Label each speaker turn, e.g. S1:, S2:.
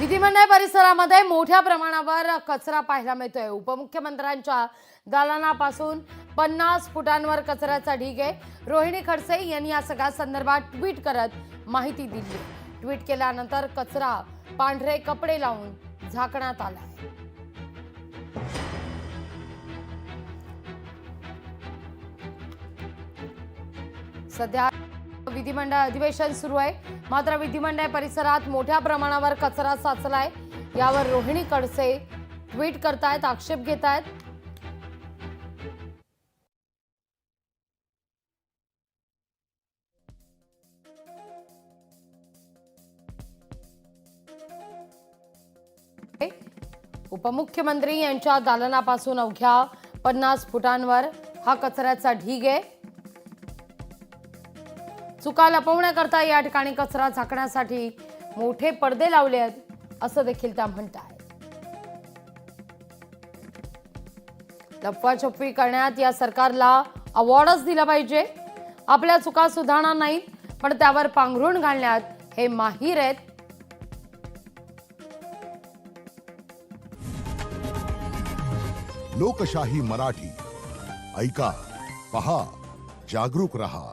S1: विधिमंडळ परिसरामध्ये मोठ्या प्रमाणावर कचरा पाहायला मिळतोय। उपमुख्यमंत्र्यांच्या दालनापासून 50 फुटांवर कचऱ्याचा ढीग आहे। रोहिणी खडसे यांनी या सगळ्या संदर्भात ट्विट करत माहिती दिली। ट्विट केल्यानंतर कचरा पांढरे कपडे लावून झाकण्यात आला आहे। सध्या विधिमंडळ अधिवेशन सुरू आहे, मात्र विधिमंडळ परिसरात मोठ्या प्रमाणावर कचरा साचलाय। यावर रोहिणी खडसे ट्विट करतायत, आक्षेप घेतायत। उपमुख्यमंत्री यांच्या दालनापासून अवघ्या 50 फुटांवर हा कचऱ्याचा ढीग आहे। चुका लपवण्याकरता या ठिकाणी कचरा झाकण्यासाठी मोठे पडदे लावले आहेत असं देखील त्या म्हणतात। लपवाछपवी करण्यात या सरकारला अवॉर्डच दिला पाहिजे। आपल्या चुका सुधारणार नाहीत, पण त्यावर पांघरूण घालण्यात हे माहीर आहेत।
S2: लोकशाही मराठी ऐका, पहा, जागरूक रहा।